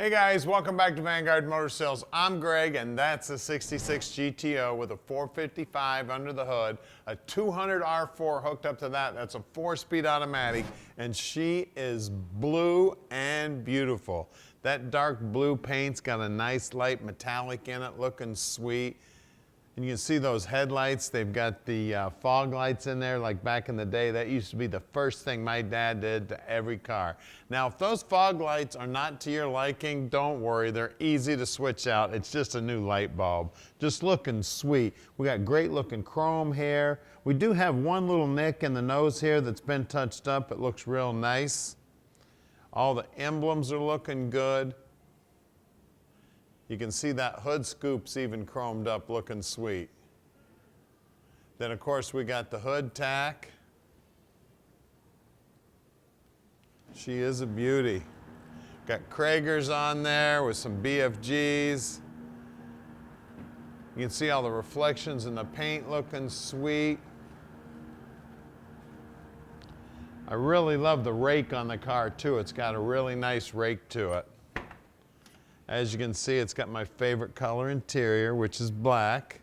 Hey guys, welcome back to Vanguard Motor Sales. I'm Greg, and that's a 66 GTO with a 455 under the hood, a 200 R4 hooked up to that. That's a 4-speed automatic, and she is blue and beautiful. That dark blue paint's got a nice light metallic in it, looking sweet. And you can see those headlights. They've got the fog lights in there like back in the day. That used to be the first thing my dad did to every car. Now, if those fog lights are not to your liking, don't worry. They're easy to switch out. It's just a new light bulb. Just looking sweet. We got great looking chrome here. We do have one little nick in the nose here that's been touched up. It looks real nice. All the emblems are looking good. You can see that hood scoop's even chromed up, looking sweet. Then, of course, we got the hood tack. She is a beauty. Got Kragers on there with some BFGs. You can see all the reflections in the paint looking sweet. I really love the rake on the car, too. It's got a really nice rake to it. As you can see, it's got my favorite color interior, which is black.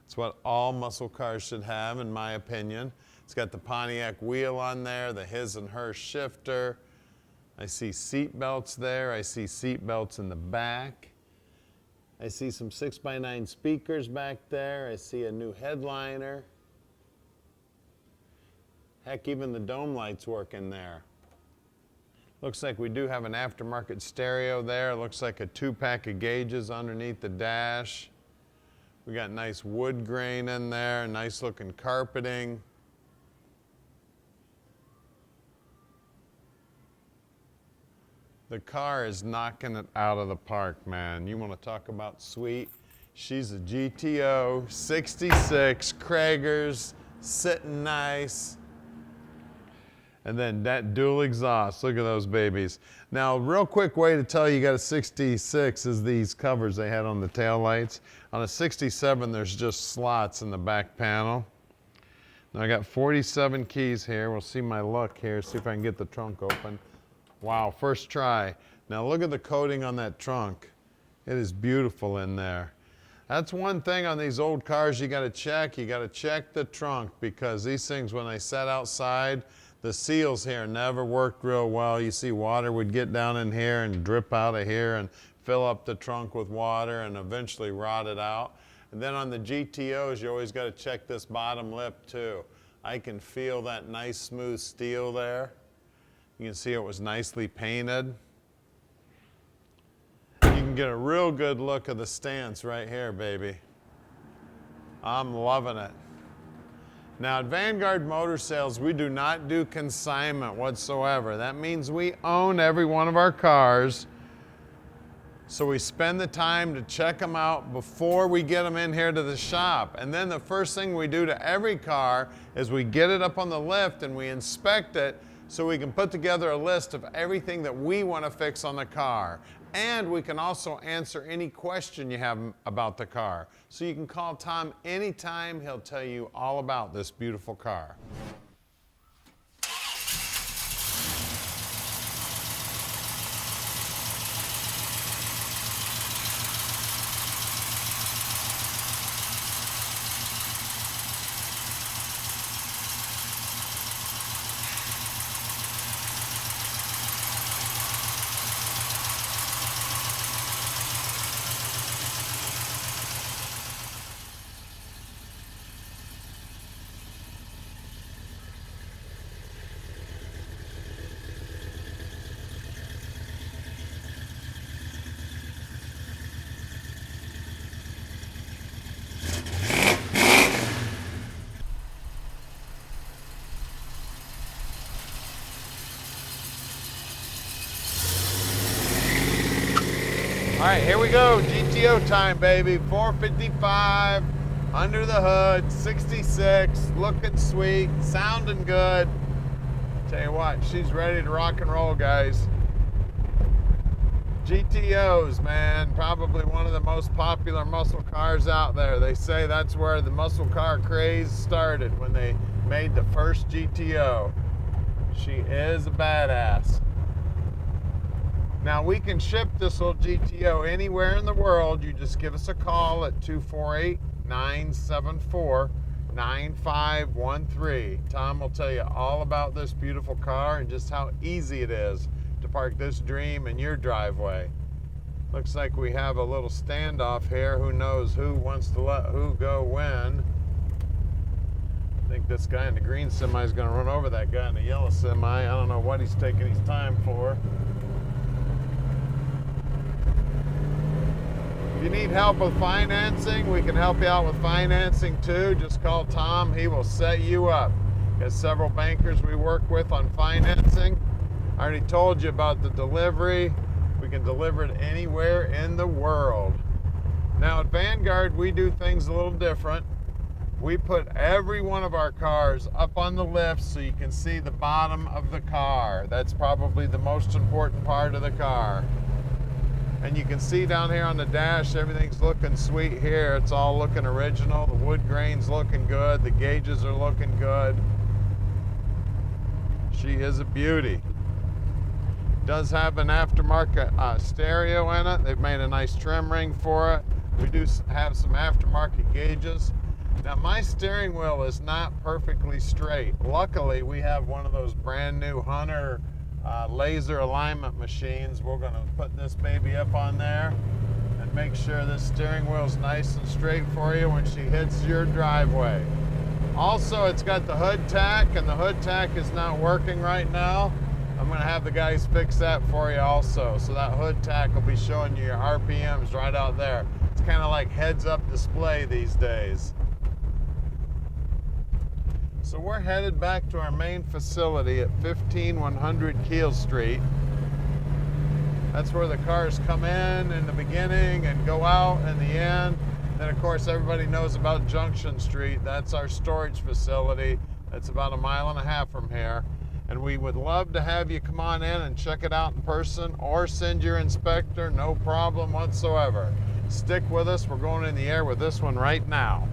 It's what all muscle cars should have, in my opinion. It's got the Pontiac wheel on there, the his and her shifter. I see seat belts there. I see seat belts in the back. I see some 6x9 speakers back there. I see a new headliner. Heck, even the dome lights work in there. Looks like we do have an aftermarket stereo there. Looks like a 2-pack of gauges underneath the dash. We got nice wood grain in there, nice looking carpeting. The car is knocking it out of the park, man. You want to talk about sweet? She's a GTO, 66, Kragers, sitting nice. And then that dual exhaust, look at those babies. Now, real quick way to tell you got a 66 is these covers they had on the tail lights. On a 67, there's just slots in the back panel. Now I got 47 keys here. We'll see my luck here, see if I can get the trunk open. Wow, first try. Now look at the coating on that trunk. It is beautiful in there. That's one thing on these old cars you gotta check. You gotta check the trunk, because these things, when they sat outside, the seals here never worked real well. You see water would get down in here and drip out of here and fill up the trunk with water and eventually rot it out. And then on the GTOs, you always got to check this bottom lip too. I can feel that nice smooth steel there. You can see it was nicely painted. You can get a real good look of the stance right here, baby. I'm loving it. Now at Vanguard Motor Sales, we do not do consignment whatsoever. That means we own every one of our cars. So we spend the time to check them out before we get them in here to the shop. And then the first thing we do to every car is we get it up on the lift and we inspect it so we can put together a list of everything that we want to fix on the car. And we can also answer any question you have about the car. So you can call Tom anytime. He'll tell you all about this beautiful car. All right, here we go. GTO time, baby. 455, under the hood, 66, looking sweet, sounding good. Tell you what, she's ready to rock and roll, guys. GTOs, man, probably one of the most popular muscle cars out there. They say that's where the muscle car craze started, when they made the first GTO. She is a badass. Now we can ship this little GTO anywhere in the world. You just give us a call at 248-974-9513. Tom will tell you all about this beautiful car and just how easy it is to park this dream in your driveway. Looks like we have a little standoff here. Who knows who wants to let who go when. I think this guy in the green semi is going to run over that guy in the yellow semi. I don't know what he's taking his time for. If you need help with financing, we can help you out with financing too. Just call Tom, he will set you up. Got several bankers we work with on financing. I already told you about the delivery. We can deliver it anywhere in the world. Now at Vanguard, we do things a little different. We put every one of our cars up on the lift so you can see the bottom of the car. That's probably the most important part of the car. And you can see down here on the dash, everything's looking sweet here. It's all looking original. The wood grain's looking good. The gauges are looking good. She is a beauty. Does have an aftermarket stereo in it. They've made a nice trim ring for it. We do have some aftermarket gauges. Now my steering wheel is not perfectly straight. Luckily, we have one of those brand new Hunter laser alignment machines. We're going to put this baby up on there and make sure this steering wheel is nice and straight for you when she hits your driveway. Also, it's got the hood tack, and the hood tack is not working right now. I'm going to have the guys fix that for you also. So that hood tack will be showing you your RPMs right out there. It's kind of like heads-up display these days. So we're headed back to our main facility at 15100 Keel Street. That's where the cars come in the beginning and go out in the end. Then of course everybody knows about Junction Street. That's our storage facility. That's about 1.5 miles from here. And we would love to have you come on in and check it out in person or send your inspector, no problem whatsoever. Stick with us, we're going in the air with this one right now.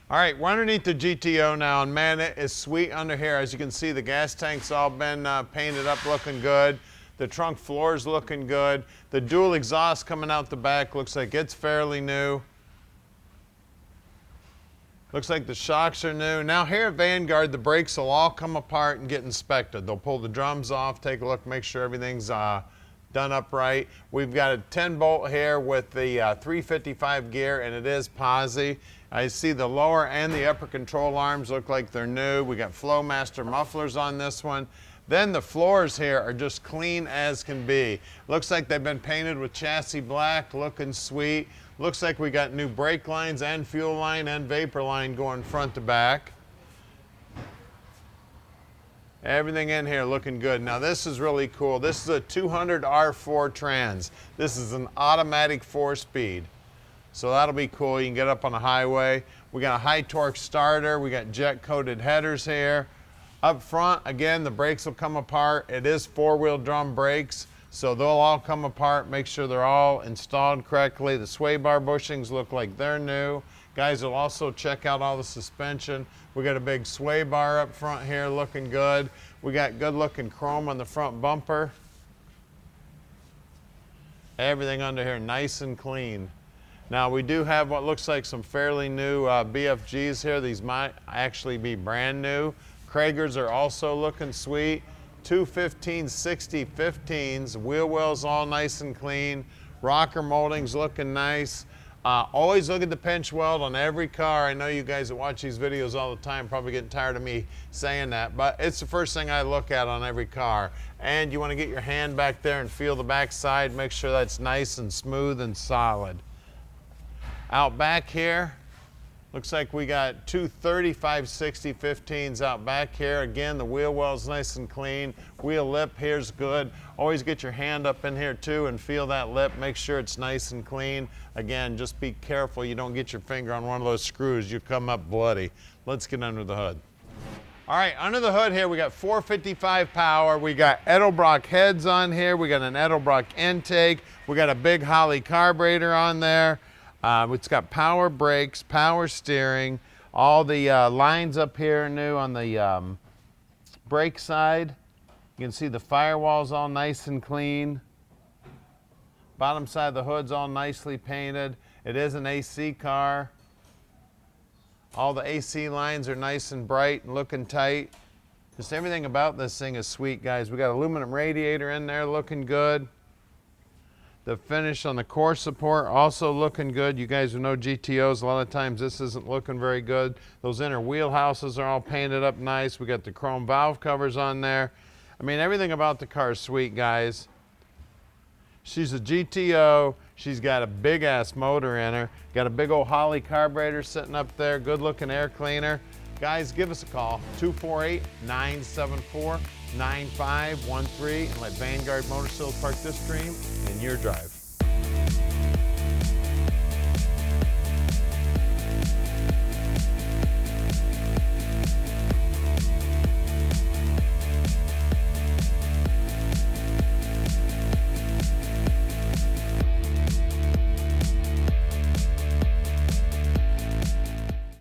All right, we're underneath the GTO now, and man, it is sweet under here. As you can see, the gas tank's all been painted up, looking good. The trunk floor's looking good. The dual exhaust coming out the back looks like it's fairly new. Looks like the shocks are new. Now here at Vanguard, the brakes will all come apart and get inspected. They'll pull the drums off, take a look, make sure everything's done up right. We've got a 10-bolt here with the 355 gear, and it is Posi. I see the lower and the upper control arms look like they're new. We got FlowMaster Mufflers on this one. Then the floors here are just clean as can be. Looks like they've been painted with chassis black, looking sweet. Looks like we got new brake lines and fuel line and vapor line going front to back. Everything in here looking good. Now this is really cool. This is a 200 R4 trans. This is an automatic 4-speed. So that'll be cool. You can get up on the highway. We got a high torque starter. We got jet coated headers here. Up front, again, the brakes will come apart. It is 4-wheel drum brakes, so they'll all come apart. Make sure they're all installed correctly. The sway bar bushings look like they're new. Guys will also check out all the suspension. We got a big sway bar up front here looking good. We got good looking chrome on the front bumper. Everything under here nice and clean. Now we do have what looks like some fairly new BFGs here. These might actually be brand new. Kragers are also looking sweet. 2 1560 15s, wheel wells all nice and clean. Rocker moldings looking nice. Always look at the pinch weld on every car. I know you guys that watch these videos all the time probably getting tired of me saying that, but it's the first thing I look at on every car. And you want to get your hand back there and feel the back side, make sure that's nice and smooth and solid. Out back here, looks like we got 2 3560 15s out back here. Again, the wheel well's nice and clean. Wheel lip here's good. Always get your hand up in here too and feel that lip. Make sure it's nice and clean. Again, just be careful you don't get your finger on one of those screws. You come up bloody. Let's get under the hood. All right, under the hood here, we got 455 power. We got Edelbrock heads on here. We got an Edelbrock intake. We got a big Holley carburetor on there. It's got power brakes, power steering. All the lines up here are new on the brake side. You can see the firewall's all nice and clean. Bottom side of the hood's all nicely painted. It is an AC car. All the AC lines are nice and bright and looking tight. Just everything about this thing is sweet, guys. We got aluminum radiator in there looking good. The finish on the core support also looking good. You guys who know GTOs, a lot of times this isn't looking very good. Those inner wheelhouses are all painted up nice. We got the chrome valve covers on there. I mean, everything about the car is sweet, guys. She's a GTO. She's got a big ass motor in her. Got a big old Holley carburetor sitting up there. Good looking air cleaner. Guys, give us a call, 248-974-9513, and let Vanguard Motor Sales park this dream in your drive.